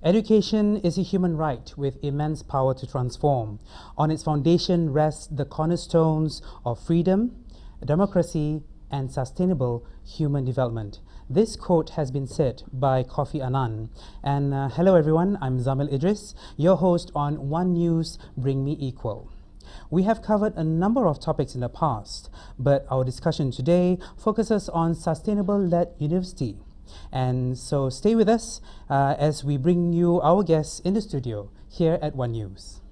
Education is a human right with immense power to transform. On its foundation rests the cornerstones of freedom, democracy, and sustainable human development. This quote has been said by Kofi Annan. And hello everyone, I'm Zamil Idris, your host on One News Bring Me Equal. We have covered a number of topics in the past, but our discussion today focuses on sustainable-led university. And so stay with us as we bring you our guests in the studio here at One News.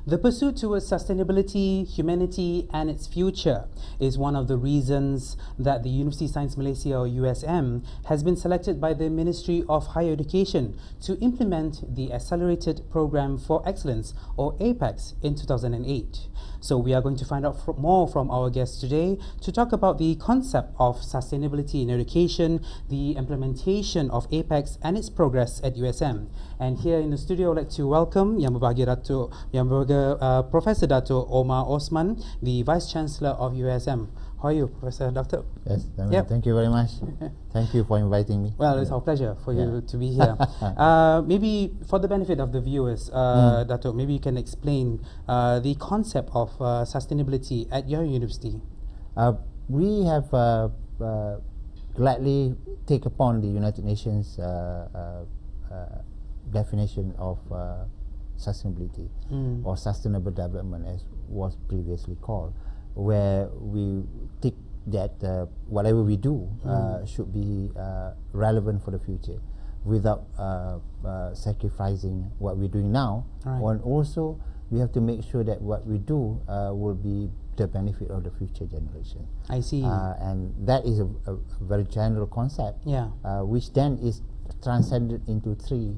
The pursuit towards sustainability, humanity, and its future is one of the reasons that the University Science Malaysia, or USM, has been selected by the Ministry of Higher Education to implement the Accelerated Programme for Excellence, or APEX, in 2008. So we are going to find out more from our guests today to talk about the concept of sustainability in education, the implementation of APEX, and its progress at USM. And here in the studio, I'd like to welcome Yang Berbahagia Professor Dato Omar Osman, the Vice Chancellor of USM. How are you, Professor Doctor? Yes, thank you very much. Thank you for inviting me. Well, it's our pleasure for you to be here. Maybe for the benefit of the viewers, Dato, maybe you can explain the concept of sustainability at your university. We have gladly take upon the United Nations definition of sustainability or sustainable development, as was previously called, where we think that whatever we do should be relevant for the future without sacrificing what we're doing now. And also we have to make sure that what we do will be the benefit of the future generation. I see. And that is a very general concept, which then is transcended into three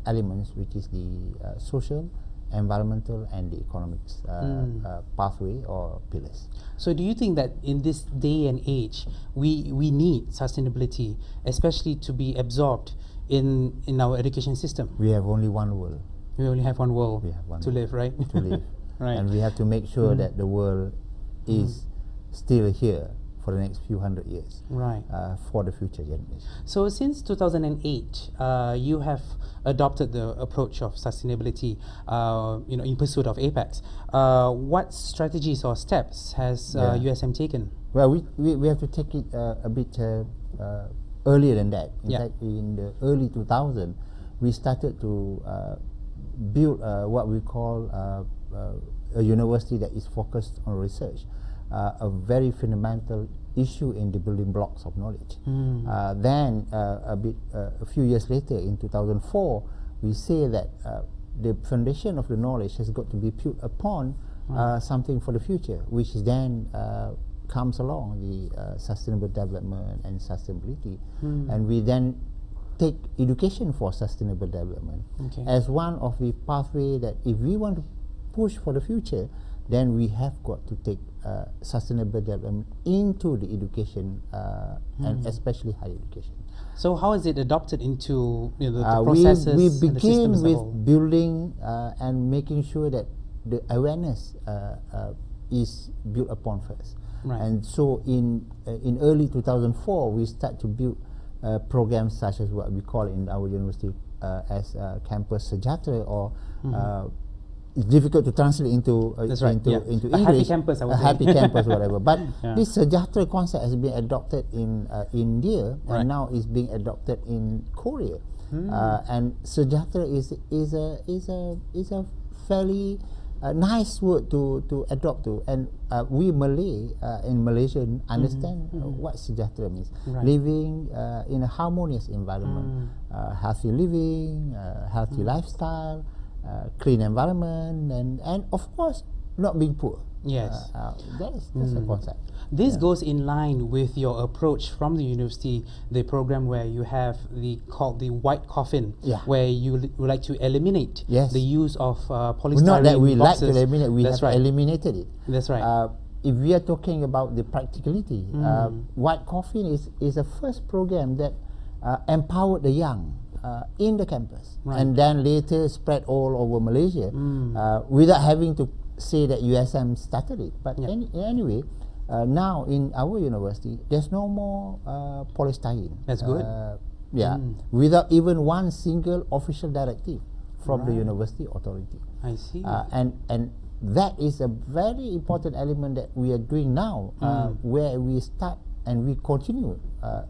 elements, which is the social, environmental, and the economics pathway or pillars. So do you think that in this day and age we need sustainability, especially to be absorbed in our education system? We have only one world. We only have one world to live, right? To live. Right. And we have to make sure that the world is still here for the next few hundred years, for the future generation. So since 2008, you have adopted the approach of sustainability, in pursuit of APEX. What strategies or steps has USM taken? Well, we have to take it a bit earlier than that. In fact, in the early 2000s, we started to build what we call a university that is focused on research. A very fundamental issue in the building blocks of knowledge. Then a few years later, in 2004, we say that the foundation of the knowledge has got to be built upon something for the future, which then comes along, the sustainable development and sustainability. And we then take education for sustainable development as one of the pathway that if we want to push for the future, then we have got to take sustainable development into the education and especially higher education. So how is it adopted into the processes? We begin with building and making sure that the awareness is built upon first. And so in early 2004, we start to build programs such as what we call in our university as campus sejahtera, or it's difficult to translate into into English. A happy campus, I would say. A happy campus, whatever. But this sejahtera concept has been adopted in India, and now is being adopted in Korea. And sejahtera is a fairly nice word to adopt to, and we Malay in Malaysia understand what sejahtera means. Living in a harmonious environment, healthy living, healthy lifestyle, clean environment, and of course not being poor. Yes, that's a concept. This goes in line with your approach from the university, the program where you have called the White Coffin, where you would like to eliminate the use of polystyrene Not that we boxes. like to eliminate, we have eliminated it. That's right. if we are talking about the practicality, White Coffin is the first program that empowered the young in the campus, and then later spread all over Malaysia without having to say that USM started it. But anyway, now in our university, there's no more polystyrene. That's good. Without even one single official directive from the university authority. I see. And that is a very important element that we are doing now, where we start and we continue,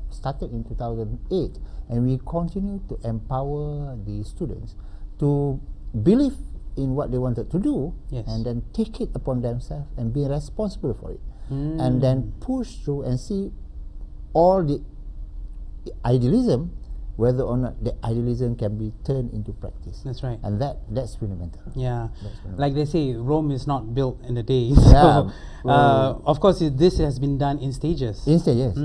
started in 2008, and we continue to empower the students to believe in what they wanted to do, and then take it upon themselves and be responsible for it, and then push through and see all the idealism, whether or not the idealism can be turned into practice. That's right. And that's fundamental. Yeah. That's fundamental. Like they say, Rome is not built in a day. So, of course, this has been done in stages. In stages.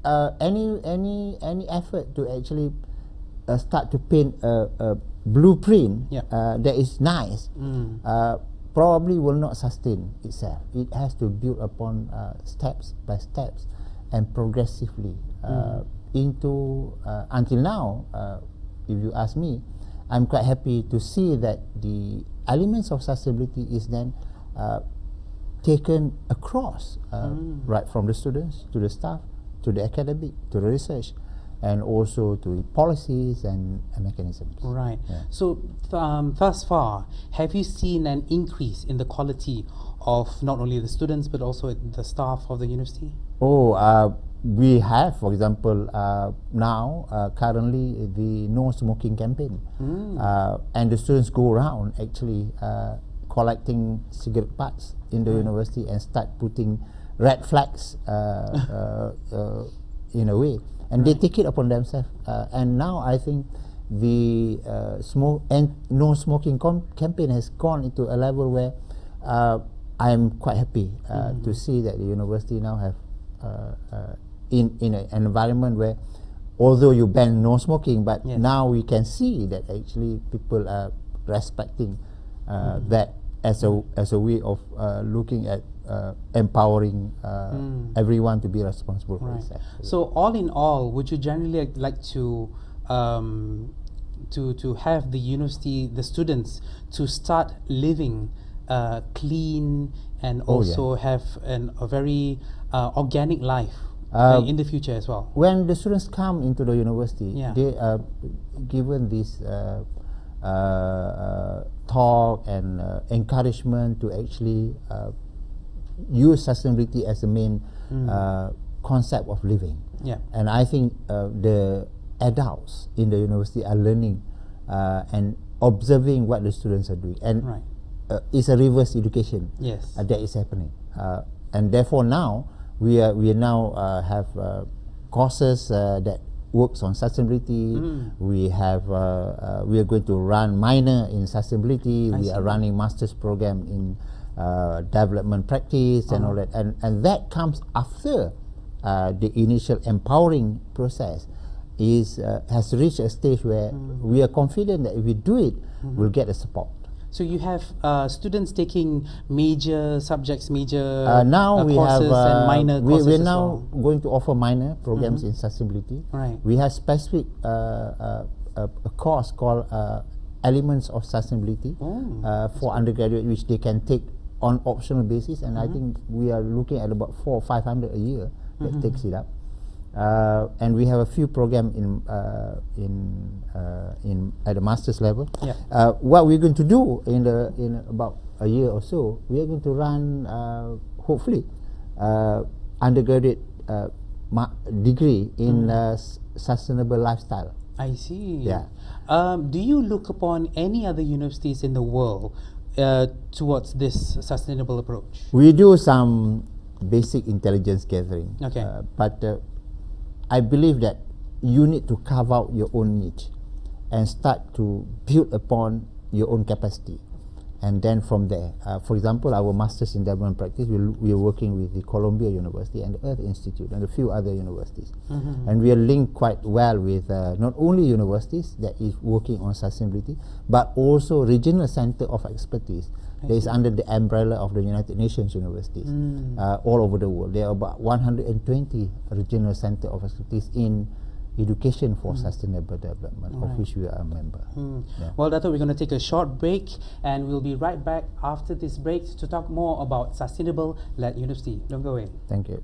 Any effort to actually start to paint a blueprint that is nice probably will not sustain itself. It has to build upon steps by steps and progressively into until now, if you ask me, I'm quite happy to see that the elements of sustainability is then taken across, right from the students to the staff, to the academic, to the research, and also to the policies and mechanisms. Right. Yeah. So thus far, have you seen an increase in the quality of not only the students but also the staff of the university? We have, for example, now currently the no smoking campaign, and the students go around actually collecting cigarette butts in the university and start putting red flags in a way, and they take it upon themselves. And now I think the no smoking campaign has gone into a level where I am quite happy to see that the university now have in an environment where, although you ban no smoking, but now we can see that actually people are respecting that as a way of looking at empowering everyone to be responsible for itself. So all in all, would you generally like to have the university, the students, to start living clean and also have a very organic life in the future as well? When the students come into the university, they are given this talk and encouragement to actually use sustainability as the main concept of living. And I think the adults in the university are learning and observing what the students are doing, and it's a reverse education that is happening, and therefore now we now have courses that works on sustainability. We have we are going to run minor in sustainability. We are running master's program in development practice and all that, and that comes after the initial empowering process has reached a stage where we are confident that if we do it, we'll get the support. So you have students taking major subjects, now we courses have and minor courses. We're now going to offer minor programs in sustainability. We have specific a course called Elements of Sustainability for undergraduate, which they can take on optional basis, and I think we are looking at about 400 or 500 a year that takes it up. And we have a few programs at the master's level. What we're going to do in about a year or so, we are going to run hopefully undergraduate degree in sustainable lifestyle. I see. Do you look upon any other universities in the world towards this sustainable approach? We do some basic intelligence gathering, but I believe that you need to carve out your own niche and start to build upon your own capacity, and then from there, for example, our Masters in Development Practice, we are working with the Columbia University and the Earth Institute and a few other universities, and we are linked quite well with not only universities that is working on sustainability, but also regional center of expertise that is under the umbrella of the United Nations universities all over the world. There are about 120 regional centers of expertise in education for sustainable development, of which we are a member. Well, Dato', we're going to take a short break, and we'll be right back after this break to talk more about sustainable-led university. Don't go away. Thank you.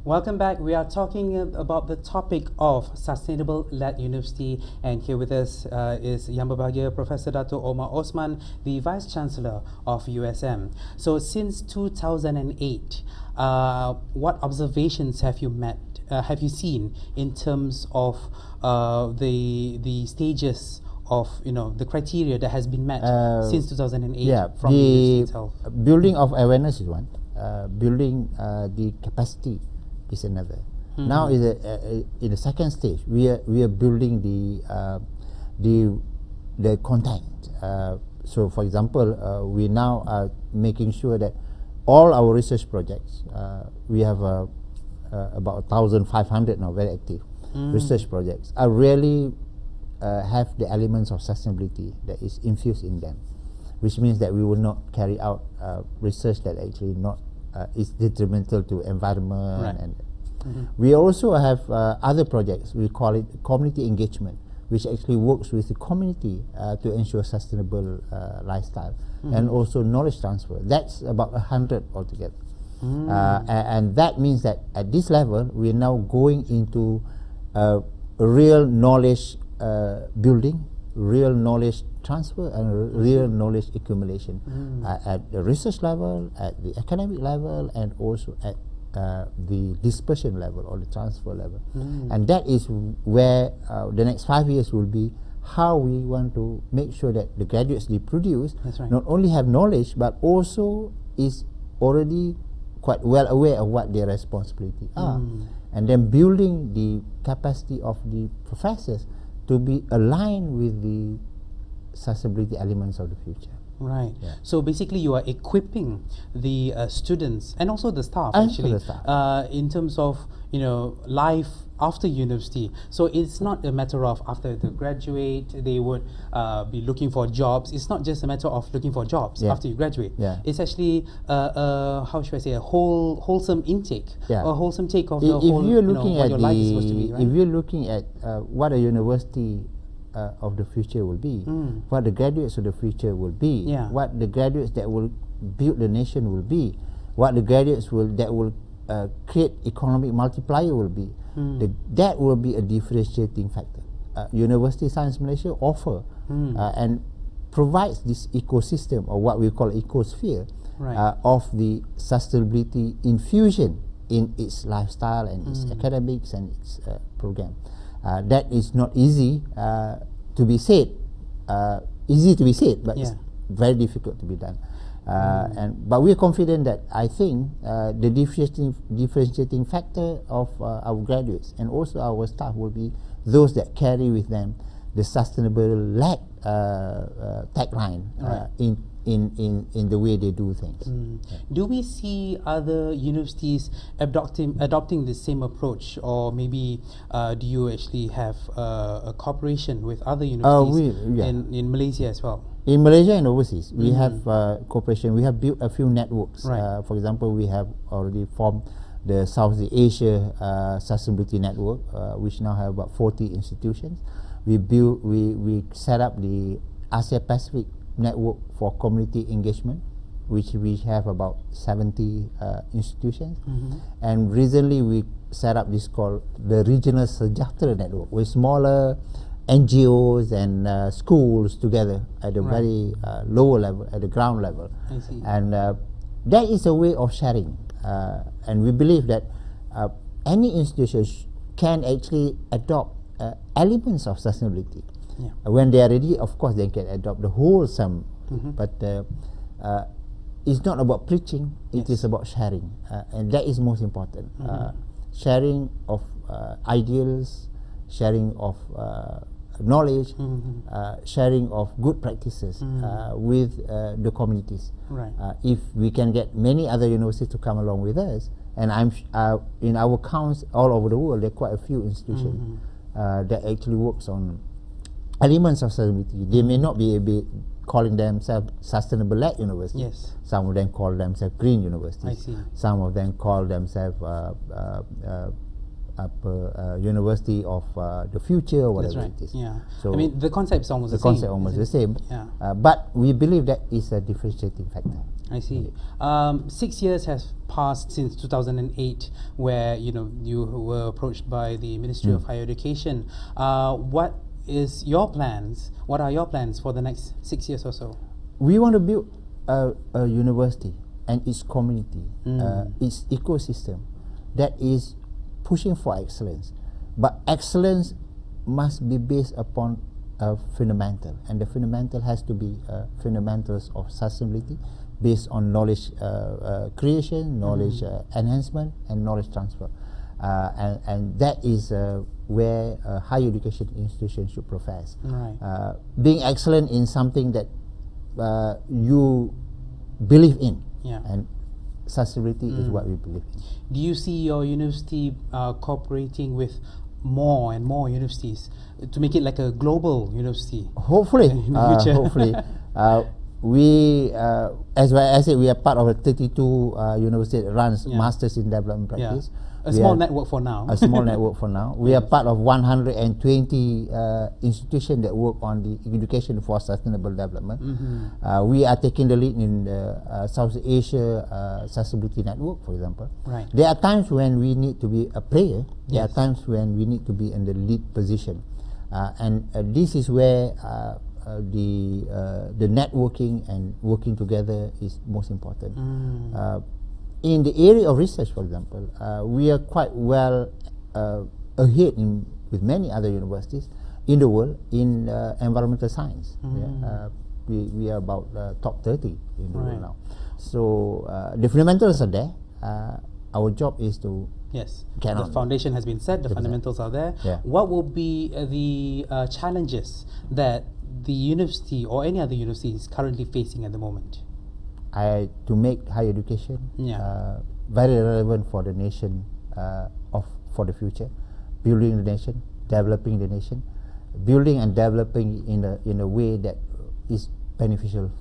Welcome back. We are talking about the topic of sustainable-led university, and here with us is Yang Berbahagia Professor Dato' Omar Osman, the Vice Chancellor of USM. So since 2008, what observations have you seen in terms of the stages of the criteria that has been met since 2008 from the university itself? Building of awareness is one. Building the capacity is another. Now is in the second stage. We are building the content. So, for example, we now are making sure that all our research projects, we have about 1,500 now very active research projects, are really have the elements of sustainability that is infused in them, which means that we will not carry out research that actually not is detrimental to environment. And we also have other projects. We call it community engagement, which actually works with the community to ensure sustainable lifestyle and also knowledge transfer. That's about 100 altogether. And that means that at this level, we are now going into real knowledge building, real knowledge transfer, and real knowledge accumulation at the research level, at the academic level, and also at the dispersion level or the transfer level. And that is where the next 5 years will be, how we want to make sure that the graduates they produce not only have knowledge but also is already quite well aware of what their responsibilities are, and then building the capacity of the professors to be aligned with the sustainability elements of the future. Right. So basically, you are equipping the students and also the staff actually in terms of life after university. So it's not a matter of after they graduate they would be looking for jobs. It's not just a matter of looking for jobs after you graduate. It's actually how should I say, a wholesome intake, a wholesome take of the whole, what your life is supposed to be. Right? If you're looking at what a university of the future will be, what the graduates of the future will be, what the graduates that will build the nation will be, what the graduates that will create economic multiplier will be, that will be a differentiating factor. University Science Malaysia offer and provides this ecosystem, or what we call ecosphere, of the sustainability infusion in its lifestyle and its academics and its program. That is not easy to be said. Easy to be said, but it's very difficult to be done. But we are confident that I think the differentiating factor of our graduates and also our staff will be those that carry with them the sustainable-led tagline in the way they do things. Do we see other universities adopting the same approach, or maybe do you actually have a cooperation with other universities in Malaysia as well? In Malaysia and overseas, we have cooperation. We have built a few networks. For example, we have already formed the Southeast Asia Sustainability Network, which now have about 40 institutions. We set up the Asia Pacific Network for Community Engagement, which we have about 70 institutions. And recently we set up this called the Regional Sejahtera Network, with smaller NGOs and schools together at a very lower level, at the ground level. And that is a way of sharing. And we believe that any institution can actually adopt elements of sustainability. When they are ready, of course, they can adopt the wholesome. But it's not about preaching, it is about sharing. And that is most important. Sharing of ideals, sharing of knowledge, sharing of good practices with the communities. Right. If we can get many other universities to come along with us, and in our counts all over the world, there are quite a few institutions that actually works on elements of sustainability. They may not be calling themselves sustainable-led universities. Yes. Some of them call themselves green universities. I see. Some of them call themselves university of the future, or whatever That's right. it is. Yeah. So I mean, the concept is almost the same. the concept almost the same. Yeah. But we believe that is a differentiating factor. I see. 6 years has passed since 2008, where you were approached by the Ministry of Higher Education. What is your plans? What are your plans for the next 6 years or so? We want to build a university and its community, its ecosystem that is pushing for excellence. But excellence must be based upon a fundamental, and the fundamental has to be fundamentals of sustainability based on knowledge creation, knowledge enhancement, and knowledge transfer. And that is where a higher education institution should profess. Right. Being excellent in something that you believe in, and sustainability is what we believe in. Do you see your university cooperating with more and more universities to make it like a global university? Hopefully, in the future? hopefully. We, as I said, we are part of a 32 university that runs Masters in Development Practice. A small network for now. A small network for now. We are part of 120 institutions that work on the education for sustainable development. We are taking the lead in the South Asia Sustainability Network, for example. Right. There are times when we need to be a player. There are times when we need to be in the lead position. And this is where the networking and working together is most important. In the area of research, for example, we are quite well ahead with many other universities in the world in environmental science. We are about top 30 in the world now. So the fundamentals are there. Our job is to the foundation has been set, the fundamentals are there. What will be the challenges that the university or any other university is currently facing at the moment? To make higher education very relevant for the nation, for the future, building the nation, developing the nation, building and developing in a way that is beneficial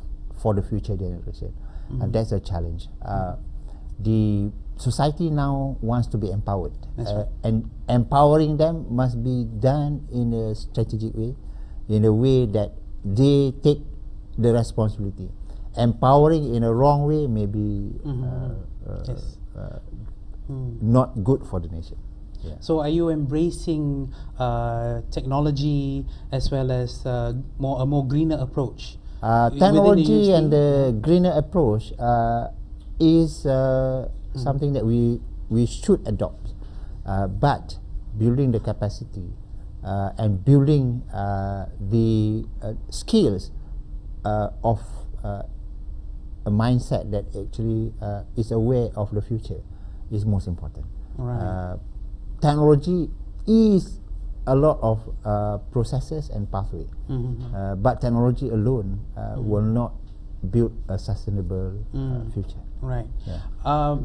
for the future generation. And that's a challenge. The society now wants to be empowered, and empowering them must be done in a strategic way, in a way that they take the responsibility. Empowering in a wrong way may be not good for the nation. So are you embracing technology as well as a more greener approach? Technology and the greener approach is something that we should adopt, but building the capacity and building the skills of a mindset that actually is aware of the future is most important. Technology is a lot of processes and pathway, but technology alone will not build a sustainable future. Right.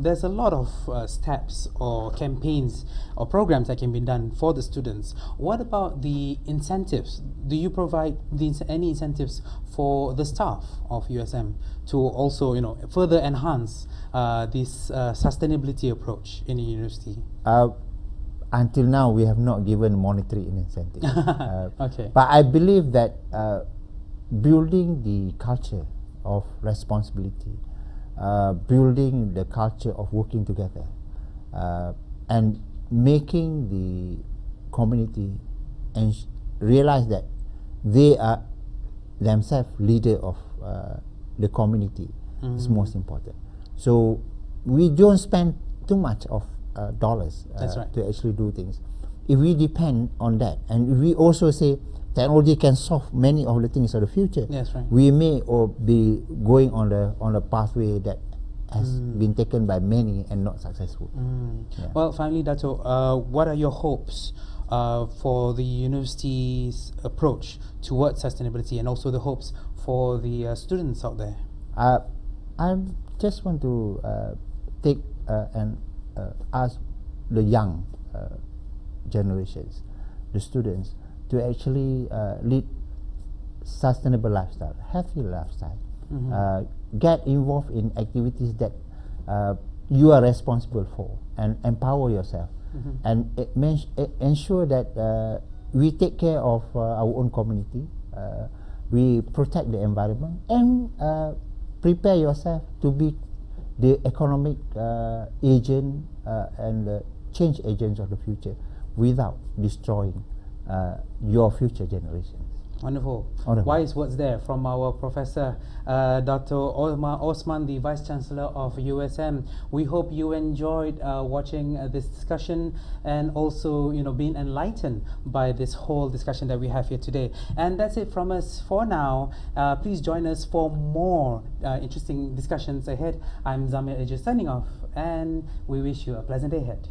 There's a lot of steps or campaigns or programs that can be done for the students. What about the incentives? Do you provide any incentives for the staff of USM to also, further enhance this sustainability approach in a university? Until now, we have not given monetary incentive. Okay. But I believe that building the culture of responsibility, building the culture of working together, and making the community and realize that they are themselves leader of the community is most important. So we don't spend too much of dollars to actually do things. If we depend on that, and we also say technology can solve many of the things of the future, we may be going on a pathway that has been taken by many and not successful. Well, finally, Dato, what are your hopes for the university's approach towards sustainability, and also the hopes for the students out there? I just want to take and ask the young generations, the students, to actually lead sustainable lifestyle, healthy lifestyle. Get involved in activities that you are responsible for, and empower yourself, and ensure that we take care of our own community, we protect the environment, and prepare yourself to be the economic agent and the change agents of the future without destroying your future generations. Wonderful. Wonderful. Wise words there from our Professor Dr. Omar Osman, the Vice Chancellor of USM. We hope you enjoyed watching this discussion, and also being enlightened by this whole discussion that we have here today. And that's it from us for now. Please join us for more interesting discussions ahead. I'm Zamir Ejus signing off, and we wish you a pleasant day ahead.